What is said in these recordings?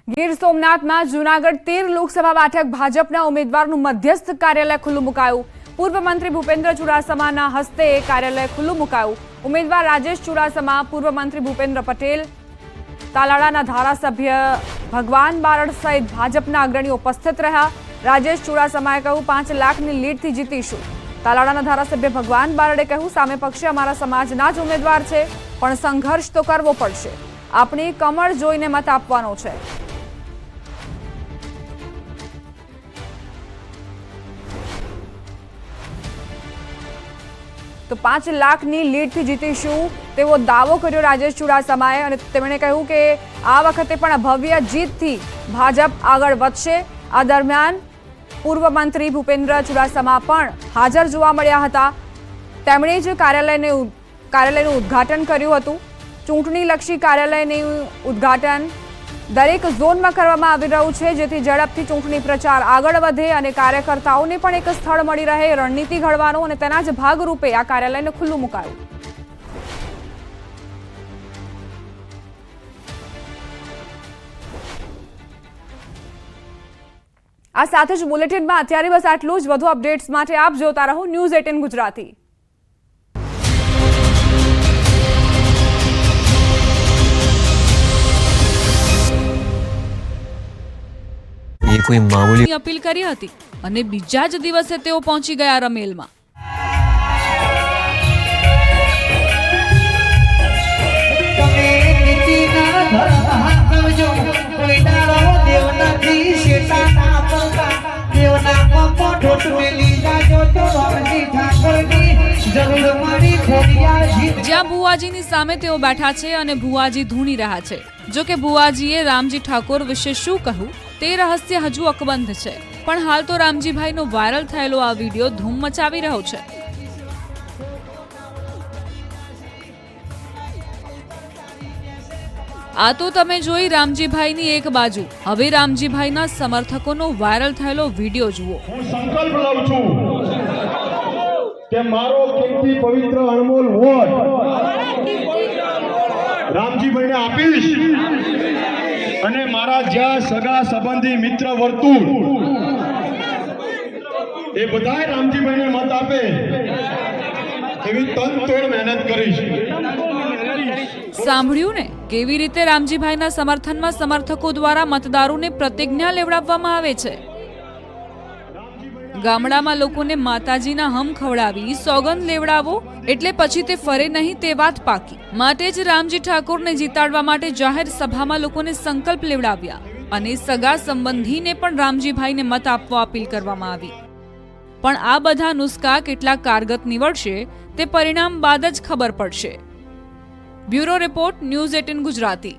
ગીર સોમનાથમાં જૂનાગઢ 13 લોકસભા બેઠક ભાજપના ઉમેદવારનું મધ્યસ્થ કાર્યાલય ખુલ્લું મુકાયું। પૂર્વ મંત્રી ભૂપેન્દ્ર ચુડાસમાના હસ્તે કાર્યાલય ખુલ્લું મુકાયું। ઉમેદવાર રાજેશ ચુડાસમા, પૂર્વ મંત્રી ભૂપેન્દ્ર પટેલ, તાલાળાના ધારાસભ્ય ભગવાન બારડ સહિત ભાજપના અગ્રણીઓ ઉપસ્થિત રહ્યા। રાજેશ ચુડાસમાએ કહ્યું, 5 લાખની લીડથી જીતીશું। તાલાળાના ધારાસભ્ય ભગવાન બારડે કહ્યું, સામે પક્ષે અમારા સમાજના જ ઉમેદવાર છે, પણ સંઘર્ષ તો કરવો પડશે। આપણી કમળ જોઈને મત આપવાનો છે। તો 5 લાખની લીડથી જીતીશું તેવો દાવો કર્યો રાજેશ ચુડાસમાએ અને તેમણે કહ્યું કે આ વખતે પણ ભવ્ય જીતથી ભાજપ આગળ વધશે। આ દરમિયાન પૂર્વ મંત્રી ભૂપેન્દ્ર ચુડાસમા પણ હાજર જોવા મળ્યા હતા। તેમણે જ કાર્યાલયનું ઉદ્ઘાટન કર્યું હતું। ચૂંટણીલક્ષી કાર્યાલયનું ઉદ્ઘાટન દરેક ઝોનમાં કરવામાં આવી રહ્યું છે, જેથી ઝડપથી ચૂંટણી પ્રચાર આગળ વધે અને કાર્યકર્તાઓને પણ એક સ્થળ મળી રહે રણનીતિ ઘડવાનો, અને તેના જ ભાગરૂપે આ કાર્યાલયને ખુલ્લું મુકાયું। આ સાથે જ બુલેટિનમાં અત્યારે બસ આટલું જ। વધુ અપડેટ્સ માટે આપ જોતા રહો ન્યૂઝ 18 ગુજરાતી। કોઈ મામૂલી અપીલ કરી હતી અને બીજા જ દિવસે તેઓ પહોંચી ગયા રમેલમાં। જ્યાં ભુવાજીની સામે તેઓ બેઠા છે અને ભુવાજી ધૂણી રહ્યા છે। જો કે ભુવાજીએ રામજી ઠાકોર વિશે શું કહ્યું તે રહસ્ય હજુ અકબંધ છે, પણ હાલ તો રામજીભાઈનો વાયરલ થયેલો આ વિડીયો ધૂમ મચાવી રહ્યો છે। આ તો તમે જોઈ રામજીભાઈની એક બાજુ, હવે રામજીભાઈના સમર્થકોનો વાયરલ થયેલો વિડીયો જુઓ। હું સંકલ્પ લઉં છું કે મારો કિંમતી પવિત્ર અણમોલ વોટ રામજીભાઈને આપીશ અને મારા જ્યાં સગા સંબંધી મિત્ર વર્તુળ એ બધાય રામજીભાઈને મત આપે એવી તનતોડ મહેનત કરીશ। સાંભળ્યું ને કેવી રીતે રામજીભાઈના સમર્થનમાં સમર્થકો દ્વારા મતદારોને પ્રતિજ્ઞા લેવડાવવામાં આવે છે। ગામડામાં લોકોને માતાજીના હમ ખવડાવી સોગંદ લેવડાવો એટલે પછી તે ફરે નહીં તે વાત પાકી। માટે જ રામજી ઠાકોરને જીતાડવા માટે જાહેર સભામાં લોકોને સંકલ્પ લેવડાવ્યા અને સગા સંબંધીને પણ રામજીભાઈને મત આપવા અપીલ કરવામાં આવી। પણ આ બધા નુસ્ખા કેટલા કારગત નીવડશે તે પરિણામ બાદ જ ખબર પડશે। Bureau report news 18 Gujarati.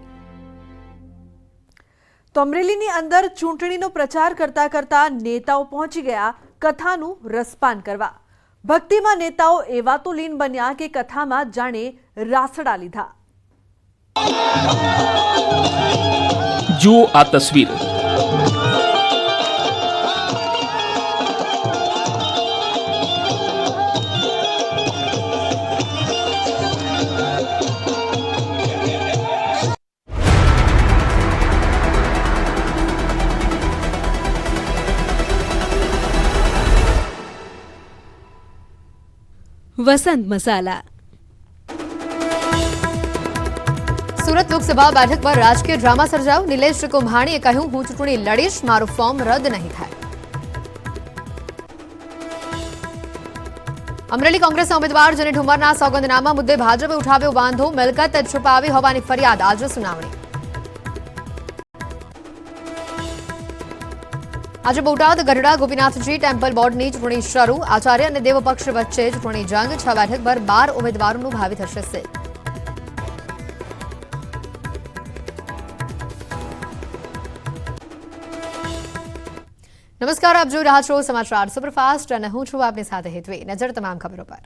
તો અમરેલીની અંદર ચૂંટણીનો પ્રચાર કરતા કરતા નેતાઓ પહોંચી ગયા કથાનું રસપાન કરવા। ભક્તિમાં નેતાઓ એવા તો લીન બન્યા કે કથામાં જાણે રાસડા લીધા। જુઓ આ તસવીર। વસંત મસાલા। સુરત લોકસભા બેઠક પર રાજકીય ડ્રામા સર્જાયો। નિલેશ કુંભાણીએ કહ્યું, હું ચૂંટણી લડીશ, મારું ફોર્મ રદ નહીં થાય। અમરેલી કોંગ્રેસના ઉમેદવાર જેને ઠુમરના સોગંદનામા મુદ્દે ભાજપે ઉઠાવ્યો વાંધો, મિલકત છુપાવી હોવાની ફરિયાદ, આજે સુનાવણી। આજે બોટાદ ગઢડા ગોપીનાથજી ટેમ્પલ બોર્ડની ચૂંટણી શરૂ। આચાર્ય અને દેવપક્ષ વચ્ચે ચૂંટણી જંગ। 6 બેઠક પર 12 ઉમેદવારોનું ભાવિ થશે સીલ। નમસ્કાર, આપ જોઈ રહ્યા છો સમાચાર સુપરફાસ્ટ અને હું છું આપની સાથે હેતવી। નજર તમામ ખબરો પર।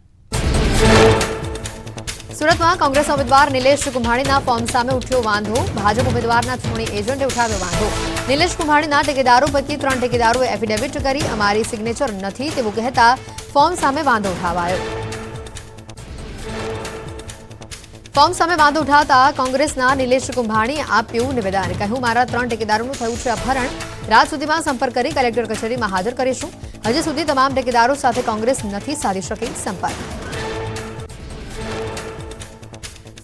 સુરતમાં કોંગ્રેસના ઉમેદવાર નિલેશ કુંભાણીના ફોર્મ સામે ઉઠ્યો વાંધો। ભાજપ ઉમેદવારના ચૂંટણી એજન્ટે ઉઠાવ્યો વાંધો। નિલેશ કુંભાણીના ટેકેદારો પૈકી 3 ટેકેદારોએ એફિડેવિટ કરી અમારી સિગ્નેચર નથી તેવું કહેતા ફોર્મ સામે વાંધો ઉઠાવાયો। ફોર્મ સામે વાંધો ઉઠાવતા કોંગ્રેસના નિલેશ કુંભાણીએ આપ્યું નિવેદન. કહ્યું, મારા 3 ટેકેદારોનું થયું છે અપહરણ. રાત સુધીમાં સંપર્ક કરી કલેક્ટર કચેરીમાં હાજર કરીશું. હજી સુધી તમામ ટેકેદારો સાથે કોંગ્રેસ નથી સાધી શકી સંપર્ક.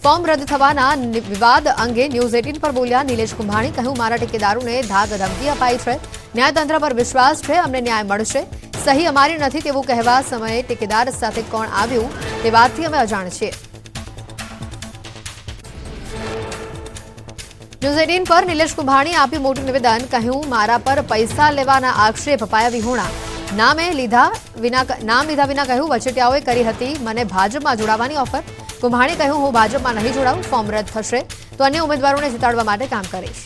ફોર્મ રદ થવાના વિવાદ અંગે ન્યૂઝ 18 પર બોલ્યા નિલેશ કુંભાણી. કહ્યું, મારા ટેકેદારોને ધાક ધમકી અપાઈ છે. ન્યાયતંત્ર પર વિશ્વાસ છે, અમને ન્યાય મળશે. સહી અમારી નથી તેવું કહેવા સમયે ટેકેદાર સાથે કોણ આવ્યું તે વાતથી અમે અજાણ છીએ. ન્યૂઝ 18 પર નિલેશ કુંભાણીએ આપ્યું મોટું નિવેદન. કહ્યું, મારા પર પૈસા લેવાના આક્ષેપ અપાયા વિહોણા. નામ લીધા વિના કહ્યું, વચેટિયાઓએ કરી હતી મને ભાજપમાં જોડાવાની ઓફર. કુંભાણી કહ્યું, હું ભાજપમાં નહીં જોડાઉં. ફોર્મ રદ થશે તો અન્ય ઉમેદવારોને જીતાડવા માટે કામ કરીશ.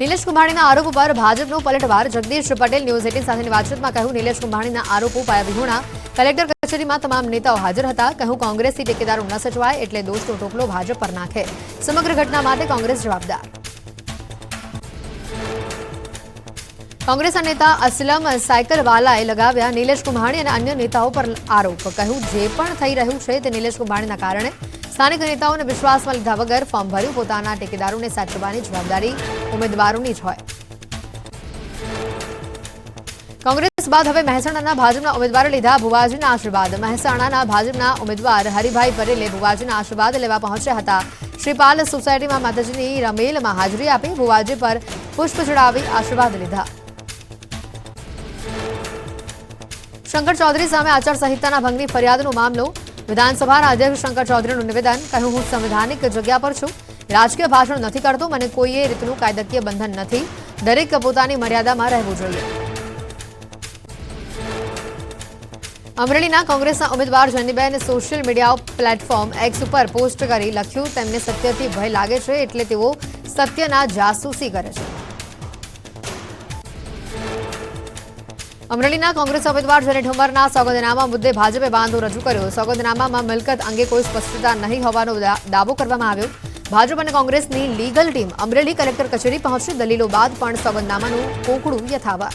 નિલેશ કુંભાણીના આરોપ પર ભાજપનો પલટવાર. જગદીશ પટેલ ન્યૂઝ 18 સાથેની વાતચીતમાં કહ્યું, નિલેશ કુંભાણીના આરોપો પાયા વિહોણા. કલેક્ટર કચેરીમાં તમામ નેતાઓ હાજર હતા. કહ્યું, કોંગ્રેસથી ટેકેદારો ન સચવાય એટલે દોષનો ટોપલો ભાજપ પર નાખે. સમગ્ર ઘટના માટે કોંગ્રેસ જવાબદાર. કોંગ્રેસના નેતા અસલમ સાયકલવાલાએ લગાવ્યા નિલેશ કુંભાણી અને અન્ય નેતાઓ પર આરોપ. કહ્યું, જે પણ થઈ રહ્યું છે તે નિલેશ કુંભાણીના કારણે. સ્થાનિક નેતાઓને વિશ્વાસમાં લીધા વગર ફોર્મ ભર્યું. પોતાના ટેકેદારોને સાચવવાની જવાબદારી ઉમેદવારોની જ હોય. કોંગ્રેસ બાદ હવે મહેસાણાના ભાજપના ઉમેદવારે લીધા ભુવાજીના આશીર્વાદ. મહેસાણાના ભાજપના ઉમેદવાર હરિભાઈ પટેલે ભુવાજીના આશીર્વાદ લેવા પહોંચ્યા હતા. શ્રીપાલ સોસાયટીમાં માતાજીની રમેલમાં હાજરી આપી ભુવાજી પર પુષ્પ ચડાવી આશીર્વાદ લીધા. શંકર ચૌધરી સામે આચારસંહિતાના ભંગની ફરિયાદનો મામલો. વિધાનસભાના અધ્યક્ષ શંકર ચૌધરીનું નિવેદન. કહ્યું, હું સંવૈધાનિક જગ્યા પર છું. રાજકીય ભાષણ નથી કરતો. મને કોઈ રીતનું કાયદાકીય બંધન નથી. દરેક પોતાની મર્યાદામાં રહેવું જોઈએ. અમરેલીના કોંગ્રેસના ઉમેદવાર જનીબેન સોશિયલ મીડિયા પ્લેટફોર્મ એક્સ ઉપર પોસ્ટ કરી લખ્યું, તેમને સત્યથી ભય લાગે છે એટલે તેઓ સત્યના જાસૂસી કરે છે. અમરેલીના કોંગ્રેસ ઉમેદવાર જની ઠુમરના સોગંદનામા મુદ્દે ભાજપે વાંધો રજૂ કર્યો. સોગંદનામામાં મિલકત અંગે કોઈ સ્પષ્ટતા નહીં હોવાનો દાવો કરવામાં આવ્યો. ભાજપ અને કોંગ્રેસની લીગલ ટીમ અમરેલી કલેક્ટર કચેરી પહોંચી. દલીલો બાદ પણ સોગંદનામાનું કોકડું યથાવત.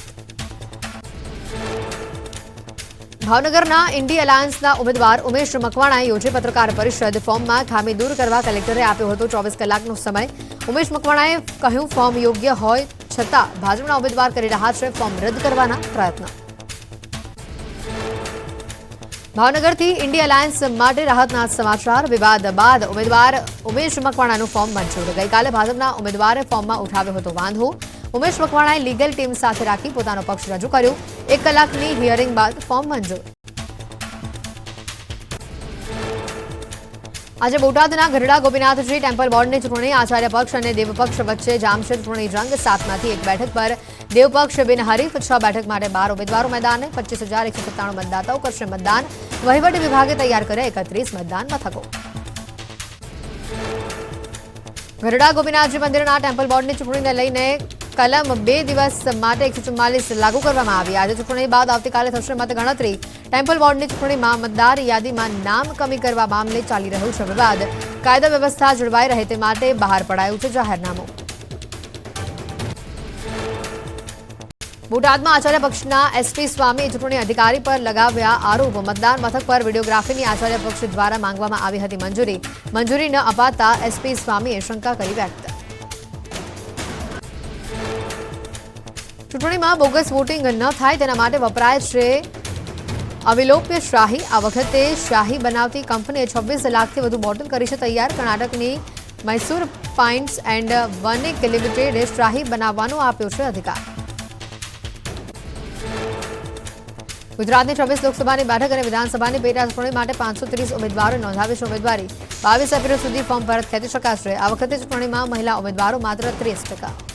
ભાવનગરના ઇન્ડી એલાયન્સના ઉમેદવાર ઉમેશ મકવાણાએ યોજી પત્રકાર પરિષદ. ફોર્મમાં ખામી દૂર કરવા કલેક્ટરે આપ્યો હતો 24 કલાકનો સમય. ઉમેશ મકવાણાએ કહ્યું, ફોર્મ યોગ્ય હોય છતાં ભાજપના ઉમેદવાર કરી રહ્યા છે ફોર્મ રદ કરવાના પ્રયત્ન. ભાવનગરથી ઇન્ડી એલાયન્સ માટે રાહતના સમાચાર. વિવાદ બાદ ઉમેદવાર ઉમેશ મકવાણાનું ફોર્મ મંજૂર. ગઈકાલે ભાજપના ઉમેદવારે ફોર્મમાં ઉઠાવ્યો હતો વાંધો. ઉમેશ મકવાણાએ લીગલ ટીમ સાથે રાખી પોતાનો પક્ષ રજૂ કર્યો. 1 કલાકની હિયરિંગ બાદ ફોર્મ મંજૂર. આજે બોટાદના ગઢડા ગોપીનાથજી ટેમ્પલ બોર્ડની ચૂંટણી. આચાર્ય પક્ષ અને દેવપક્ષ વચ્ચે જામશે ચૂંટણી જંગ. 7માંથી 1 બેઠક પર દેવપક્ષ બિનહરીફ. 6 બેઠક માટે 12 ઉમેદવારો મેદાને. 25,197 મતદાતાઓ કરશે મતદાન. વહીવટી વિભાગે તૈયાર કર્યા 31 મતદાન મથકો. ગઢડા ગોપીનાથજી મંદિરના ટેમ્પલ બોર્ડની ચૂંટણીને લઈને કલમ 2 દિવસ માટે 144 લાગુ કરવામાં આવી. આજે ચૂંટણી બાદ આવતીકાલે થશે મતગણતરી. ટેમ્પલ બોર્ડની ચૂંટણીમાં મતદાર યાદીમાં નામ કમી કરવા મામલે ચાલી રહ્યું છે વિવાદ. કાયદા વ્યવસ્થા જળવાઈ રહે તે માટે બહાર પડાયું છે જાહેરનામું. બોટાદમાં આચાર્ય પક્ષના એસપી સ્વામીએ ચૂંટણી અધિકારી પર લગાવ્યા આરોપ. મતદાન મથક પર વિડીયોગ્રાફીની આચાર્ય પક્ષ દ્વારા માંગવામાં આવી હતી મંજૂરી. મંજૂરી ન અપાતા એસપી સ્વામીએ શંકા કરી વ્યક્ત. ચૂંટણીમાં બોગસ વોટિંગ ન થાય તેના માટે વપરાય છે અવિલોપ્ય શાહી. આ વખતે શાહી બનાવતી કંપનીએ 26 લાખથી વધુ બોટલ કરી છે તૈયાર. કર્ણાટકની મૈસૂર પાઇન્ટ્સ એન્ડ વનિક લિમિટેડે શાહી બનાવવાનો આપ્યો છે અધિકાર. ગુજરાતની 26 લોકસભાની બેઠક અને વિધાનસભાની પેટા ચૂંટણી માટે 530 ઉમેદવારોએ નોંધાવી છે ઉમેદવારી. 22 એપ્રિલ સુધી ફોર્મ પરત ખેંચી શકાશે. આ વખતે ચૂંટણીમાં મહિલા ઉમેદવારો માત્ર 30%.